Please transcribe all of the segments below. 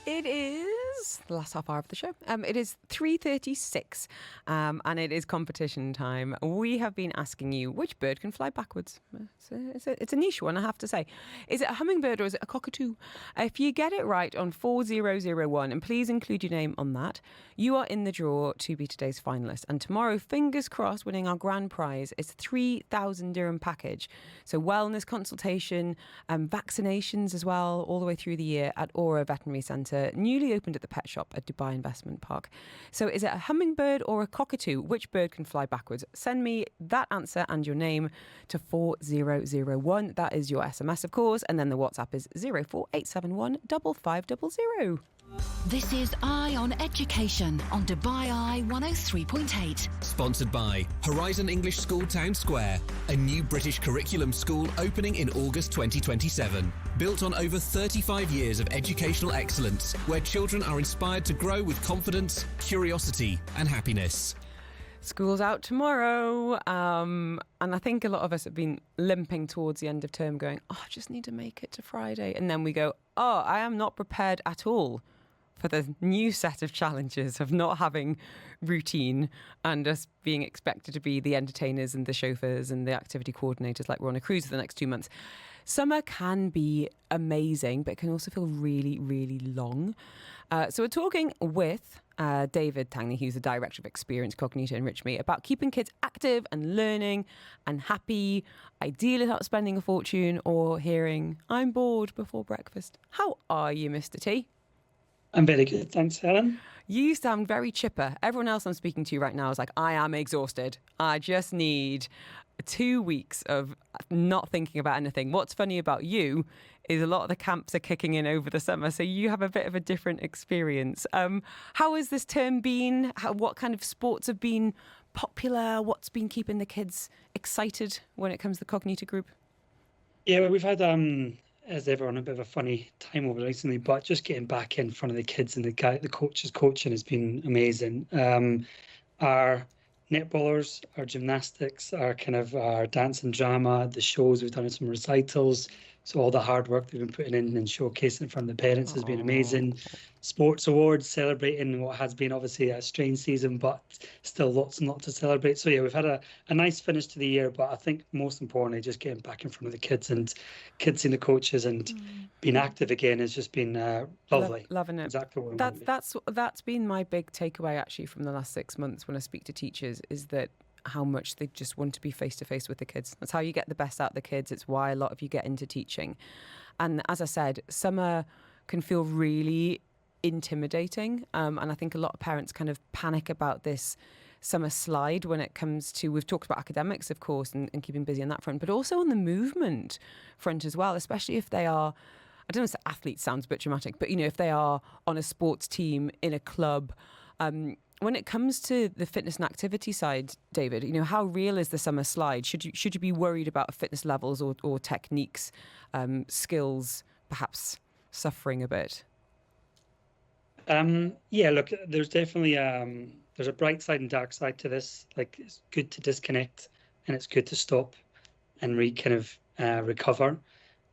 It is the last half hour of the show. It is 3:36, and it is competition time. We have been asking you which bird can fly backwards. It's a niche one, I have to say. Is it a hummingbird or is it a cockatoo? If you get it right on 4001, and please include your name on that, you are in the draw to be today's finalist. And tomorrow, fingers crossed, winning our grand prize is 3,000 dirham package. So wellness consultation, vaccinations as well, all the way through the year at Aura Veterinary Centre, newly opened at the pet shop at Dubai Investment Park. So is it a hummingbird or a cockatoo? Which bird can fly backwards? Send me that answer and your name to 4001. That is your SMS, of course. And then the WhatsApp is 04871 5500. This is Eye on Education on Dubai Eye 103.8. Sponsored by Horizon English School Town Square, a new British curriculum school opening in August 2027. Built on over 35 years of educational excellence, where children are inspired to grow with confidence, curiosity and happiness. School's out tomorrow, and I think a lot of us have been limping towards the end of term going, I just need to make it to Friday. And then we go, I am not prepared at all for the new set of challenges of not having routine and us being expected to be the entertainers and the chauffeurs and the activity coordinators like we're on a cruise for the next 2 months. Summer can be amazing, but it can also feel really, really long. So we're talking with David Tangney, who's the Director of Experience, Cognita ENRICH ME, about keeping kids active and learning and happy, ideally without spending a fortune or hearing, I'm bored before breakfast. How are you, Mr. T? I'm very good, thanks, Helen. You sound very chipper. Everyone else I'm speaking to right now is like, I am exhausted. I just need 2 weeks of not thinking about anything. What's funny about you is a lot of the camps are kicking in over the summer, so you have a bit of a different experience. How has this term been? What kind of sports have been popular? What's been keeping the kids excited when it comes to the Cognita group? Yeah, well, we've had, as everyone, a bit of a funny time over recently, but just getting back in front of the kids and the coaches coaching has been amazing. Our netballers, our gymnastics, our dance and drama, the shows, we've done some recitals. So all the hard work they've been putting in and showcasing in front of the parents has been amazing. Sports awards, celebrating what has been obviously a strange season, but still lots and lots to celebrate. So yeah, we've had a nice finish to the year, but I think most importantly, just getting back in front of the kids and kids seeing the coaches and being active again has just been lovely. Loving it. Exactly what that's been my big takeaway actually from the last 6 months when I speak to teachers, is that how much they just want to be face-to-face with the kids. That's how you get the best out of the kids. It's why a lot of you get into teaching. And as I said, summer can feel really intimidating. And I think a lot of parents kind of panic about this summer slide when it comes to, we've talked about academics, of course, and keeping busy on that front, but also on the movement front as well, especially if they are, I don't know if athlete sounds a bit dramatic, but, if they are on a sports team, in a club. When it comes to the fitness and activity side, David, how real is the summer slide? Should you be worried about fitness levels or techniques, skills, perhaps suffering a bit? Yeah, look, there's definitely there's a bright side and dark side to this. Like, it's good to disconnect and it's good to stop and recover.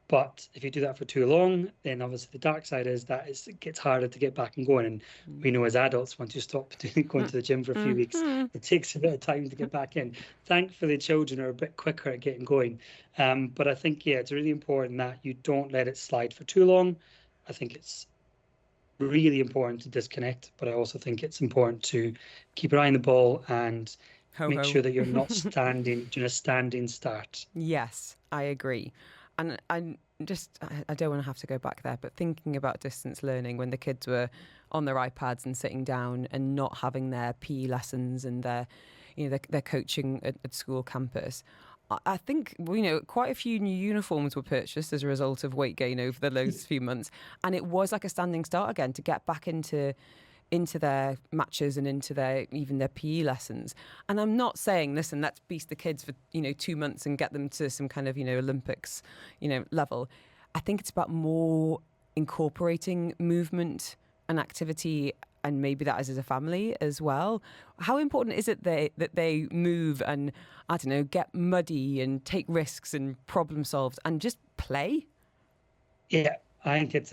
But if you do that for too long, then obviously the dark side is that it gets harder to get back and going. And we know as adults, once you stop going to the gym for a few weeks, it takes a bit of time to get back in. Thankfully, children are a bit quicker at getting going. But I think, yeah, it's really important that you don't let it slide for too long. I think it's really important to disconnect, but I also think it's important to keep your eye on the ball and make sure that you're not doing a standing start. Yes, I agree. And I don't want to have to go back there, but thinking about distance learning when the kids were on their iPads and sitting down and not having their PE lessons and their coaching at school campus, I think, quite a few new uniforms were purchased as a result of weight gain over the last few months. And it was like a standing start again to get back into their matches and into even their PE lessons. And I'm not saying, listen, let's beast the kids for 2 months and get them to some kind of Olympics level. I think it's about more incorporating movement and activity, and maybe that is as a family as well. How important is it that they move and, I don't know, get muddy and take risks and problem solve and just play? Yeah, I think it's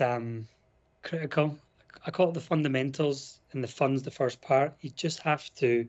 critical. I call it the fundamentals, and the fun's the first part. You just have to,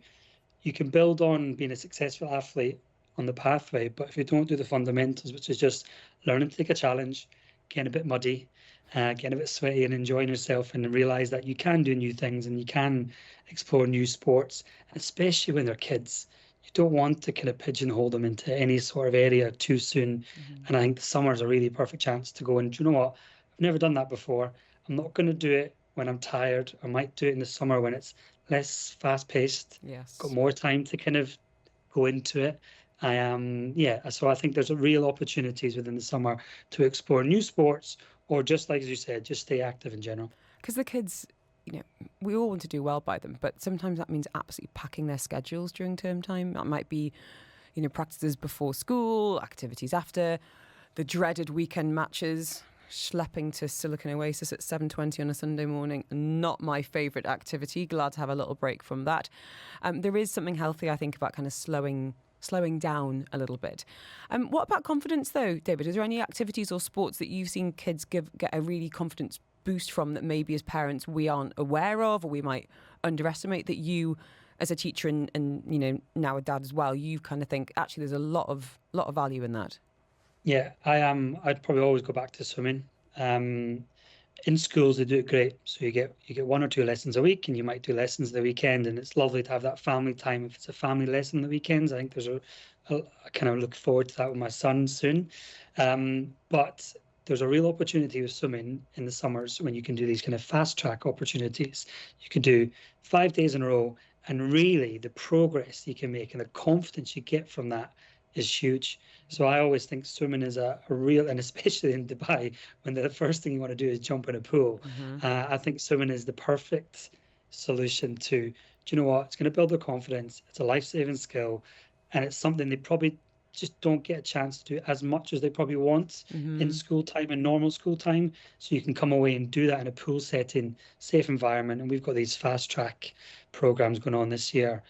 you can build on being a successful athlete on the pathway, but if you don't do the fundamentals, which is just learning to take a challenge, getting a bit muddy, getting a bit sweaty and enjoying yourself, and realize that you can do new things and you can explore new sports, and especially when they're kids. You don't want to kind of pigeonhole them into any sort of area too soon. And I think the summer is a really perfect chance to go, and do you know what? I've never done that before. I'm not going to do it when I'm tired. I might do it in the summer when it's less fast paced. Yes. Got more time to kind of go into it. So I think there's a real opportunities within the summer to explore new sports, or just like as you said, just stay active in general. Because the kids, we all want to do well by them, but sometimes that means absolutely packing their schedules during term time. That might be, practices before school, activities after, the dreaded weekend matches, schlepping to Silicon Oasis at 7:20 on a Sunday morning. Not my favourite activity. Glad to have a little break from that. There is something healthy, I think, about kind of slowing down a little bit. What about confidence, though, David? Is there any activities or sports that you've seen kids get a really confidence boost from that maybe as parents we aren't aware of, or we might underestimate, that you, as a teacher and now a dad as well, you kind of think actually there's a lot of value in that? Yeah, I'd probably always go back to swimming. In schools they do it great, so you get 1 or 2 lessons a week, and you might do lessons the weekend, and it's lovely to have that family time. If it's a family lesson on the weekends, I think I kind of look forward to that with my son soon. But there's a real opportunity with swimming in the summers when you can do these kind of fast track opportunities. You can do 5 days in a row, and really the progress you can make and the confidence you get from that is huge. So I always think swimming is a real, and especially in Dubai, when the first thing you want to do is jump in a pool. I think swimming is the perfect solution to, do you know what? It's going to build their confidence. It's a life-saving skill, and it's something they probably just don't get a chance to do as much as they probably want in school time and normal school time. So you can come away and do that in a pool setting, safe environment. And we've got these fast track programs going on this year,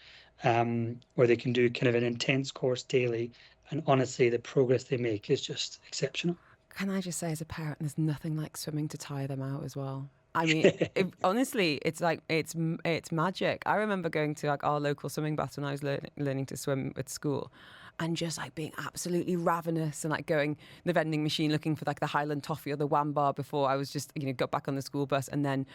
where they can do kind of an intense course daily. And honestly, the progress they make is just exceptional. Can I just say, as a parent, there's nothing like swimming to tire them out as well. I mean, honestly, it's like it's magic. I remember going to like our local swimming bath when I was learning to swim at school, and just like being absolutely ravenous and like going the vending machine looking for like the Highland toffee or the Wham bar before I was just got back on the school bus, and then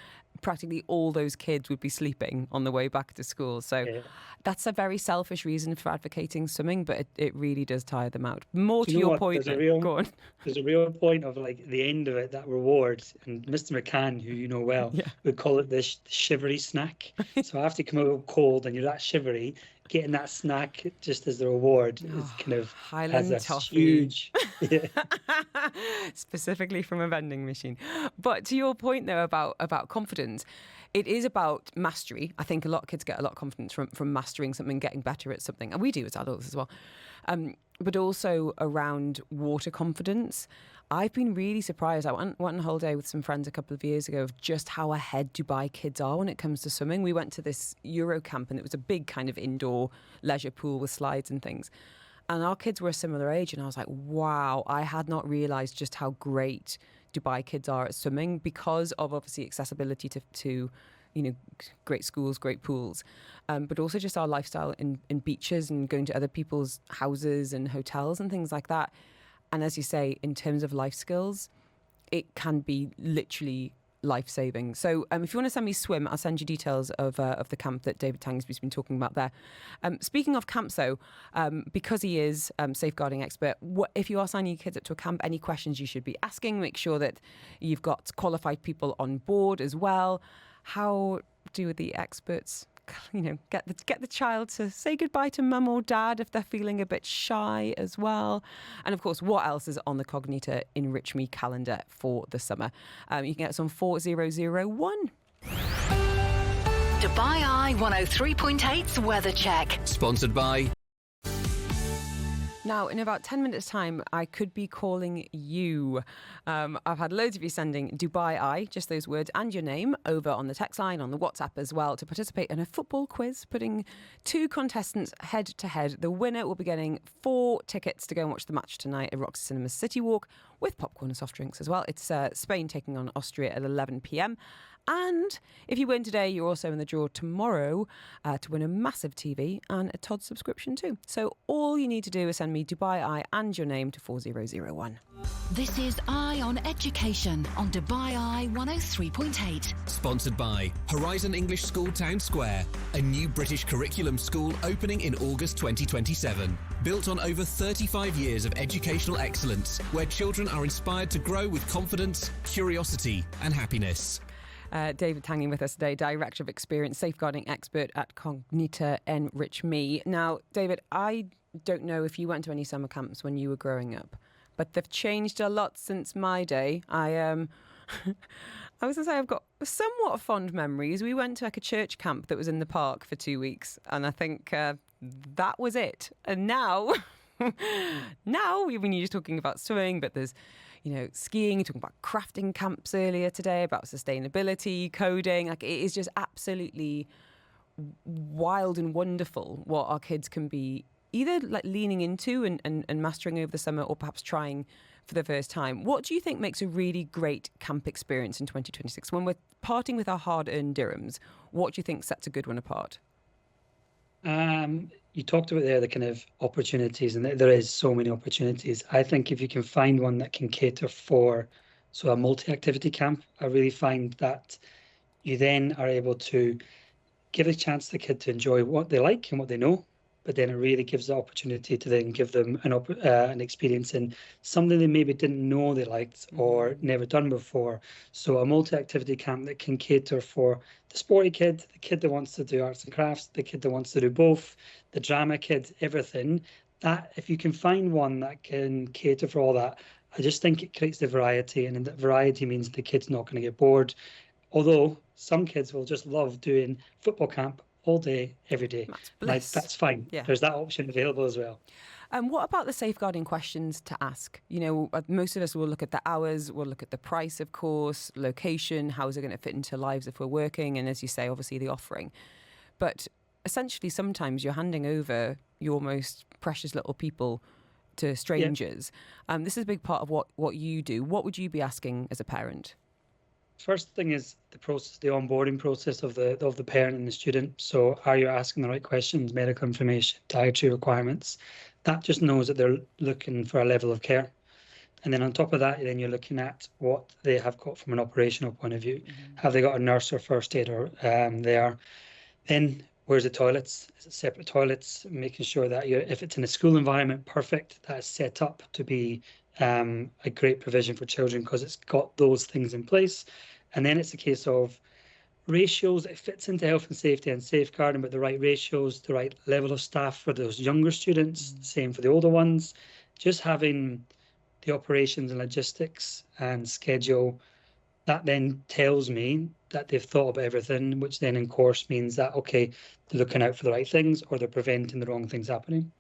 practically all those kids would be sleeping on the way back to school. So that's a very selfish reason for advocating swimming, but it really does tire them out. More to your point, go on. There's a real point of like the end of it, that reward, and Mr. McCann, who you know well, would call it the shivery snack. So after you come out cold and you're that shivery, getting that snack just as the reward is kind of Highland has a toffee. Huge, specifically from a vending machine. But to your point though about confidence, it is about mastery. I think a lot of kids get a lot of confidence from mastering something, getting better at something, and we do as adults as well. But also around water confidence. I've been really surprised. I went on holiday with some friends a couple of years ago of just how ahead Dubai kids are when it comes to swimming. We went to this Euro camp, and it was a big kind of indoor leisure pool with slides and things. And our kids were a similar age, and I was like, wow, I had not realised just how great Dubai kids are at swimming because of obviously accessibility to great schools, great pools, but also just our lifestyle in beaches and going to other people's houses and hotels and things like that. And as you say, in terms of life skills, it can be literally life-saving. So if you want to send me swim, I'll send you details of the camp that David Tangney's been talking about there. Speaking of camps, though, because he is safeguarding expert, if you are signing your kids up to a camp, any questions you should be asking, make sure that you've got qualified people on board as well. How do the experts get the child to say goodbye to mum or dad if they're feeling a bit shy as well? And of course, what else is on the Cognita ENRICH ME calendar for the summer? You can get us on 4001. Dubai Eye 103.8's Weather Check. Sponsored by... Now, in about 10 minutes' time, I could be calling you. I've had loads of you sending Dubai Eye, just those words, and your name over on the text line, on the WhatsApp as well, to participate in a football quiz, putting 2 contestants head to head. The winner will be getting 4 tickets to go and watch the match tonight at Roxy Cinema's City Walk. with popcorn and soft drinks as well. It's Spain taking on Austria at 11 p.m. And if you win today, you're also in the draw tomorrow to win a massive TV and a Todd subscription too. So all you need to do is send me Dubai Eye and your name to 4001. This is Eye on Education on Dubai Eye 103.8. Sponsored by Horizon English School Town Square, a new British curriculum school opening in August 2027. Built on over 35 years of educational excellence, where children are inspired to grow with confidence, curiosity and happiness. David Tangney with us today, Director of Experience Safeguarding Expert at Cognita ENRICH ME. Now, David, I don't know if you went to any summer camps when you were growing up, but they've changed a lot since my day. I was going to say I've got somewhat fond memories. We went to like a church camp that was in the park for 2 weeks, and I think that was it. And now, when you're just talking about swimming, but there's skiing, talking about crafting camps earlier today, about sustainability, coding. Like, it is just absolutely wild and wonderful what our kids can be either like leaning into and mastering over the summer, or perhaps trying for the first time. What do you think makes a really great camp experience in 2026? When we're parting with our hard-earned dirhams, what do you think sets a good one apart? You talked about there the kind of opportunities, and there is so many opportunities. I think if you can find one that can cater for a multi-activity camp, I really find that you then are able to give a chance to the kid to enjoy what they like and what they know, but then it really gives the opportunity to then give them an experience in something they maybe didn't know they liked or never done before. So a multi-activity camp that can cater for the sporty kid, the kid that wants to do arts and crafts, the kid that wants to do both, the drama kid, everything. That if you can find one that can cater for all that, I just think it creates the variety, and that variety means the kid's not going to get bored. Although some kids will just love doing football camp all day, every day. That's fine. Yeah. There's that option available as well. What about the safeguarding questions to ask? Most of us will look at the hours, we'll look at the price, of course, location, how is it going to fit into lives if we're working, and as you say, obviously the offering. But essentially, sometimes you're handing over your most precious little people to strangers. Yeah. This is a big part of what you do. What would you be asking as a parent? First thing is the process, the onboarding process of the parent and the student. So are you asking the right questions, medical information, dietary requirements? That just knows that they're looking for a level of care. And then on top of that, then you're looking at what they have got from an operational point of view. Have they got a nurse or first aider there? Then where's the toilets? Is it separate toilets? Making sure that if it's in a school environment, perfect, that's set up to be a great provision for children because it's got those things in place. And then it's a case of ratios. It fits into health and safety and safeguarding, but the right ratios, the right level of staff for those younger students, same for the older ones. Just having the operations and logistics and schedule, that then tells me that they've thought about everything, which then in course means that, okay, they're looking out for the right things or they're preventing the wrong things happening.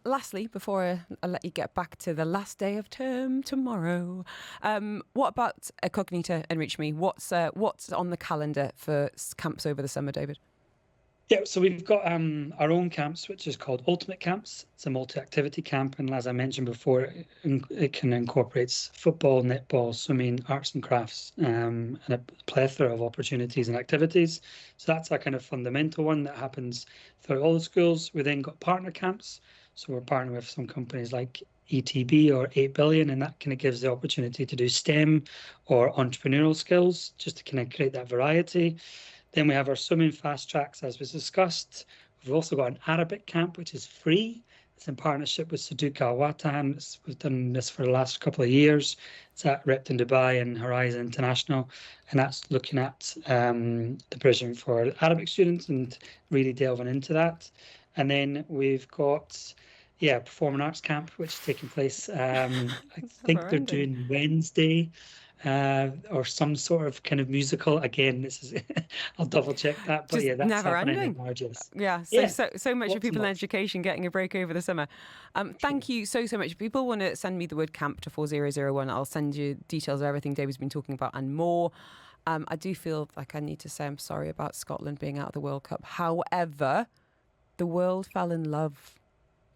Lastly, before I let you get back to the last day of term tomorrow, what about Cognita ENRICH ME? What's on the calendar for camps over the summer, David? Yeah, so we've got our own camps, which is called Ultimate Camps. It's a multi-activity camp, and as I mentioned before, it can incorporates football, netball, swimming, arts and crafts, and a plethora of opportunities and activities. So that's our kind of fundamental one that happens throughout all the schools. We then got partner camps. So we're partnering with some companies like ETB or 8 Billion, and that kind of gives the opportunity to do STEM or entrepreneurial skills, just to kind of create that variety. Then we have our swimming fast tracks, as was discussed. We've also got an Arabic camp, which is free. It's in partnership with Suduka Al Watan. We've done this for the last couple of years. It's at Repton Dubai and Horizon International, and that's looking at the provision for Arabic students and really delving into that. And then we've got, Performing Arts Camp, which is taking place, I think they're doing Wednesday, or some sort of kind of musical. Again, this is, I'll double check that, but just that's never happening ending. in Margis. So much of people in education getting a break over the summer. Thank you so much. If people want to send me the word camp to 4001, I'll send you details of everything David's been talking about and more. I do feel like I need to say I'm sorry about Scotland being out of the World Cup. However, the world fell in love.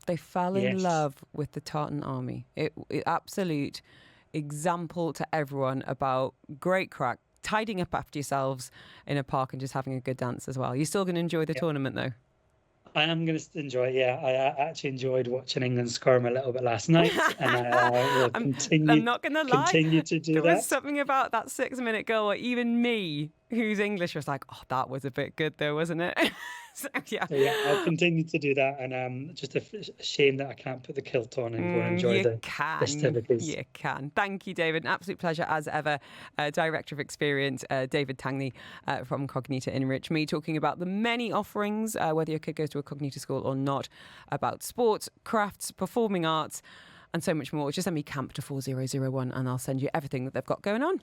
They fell in love with the Tartan Army. It absolute example to everyone about great crack, tidying up after yourselves in a park and just having a good dance as well. You're still going to enjoy the tournament though? I am going to enjoy it, yeah. I actually enjoyed watching England squirm a little bit last night, and I will I'm not going to lie. Continue to do there that. was something about that 6-minute goal where even me, who's English, was like, oh, that was a bit good though, wasn't it? So, yeah. So, yeah, I'll continue to do that, and just a shame that I can't put the kilt on and go and enjoy the festivities. You can. Thank you, David. An absolute pleasure as ever. Director of Experience, David Tangney from Cognita ENRICH ME, talking about the many offerings, whether your kid goes to a Cognita school or not, about sports, crafts, performing arts, and so much more. Just send me camp to 4001 and I'll send you everything that they've got going on.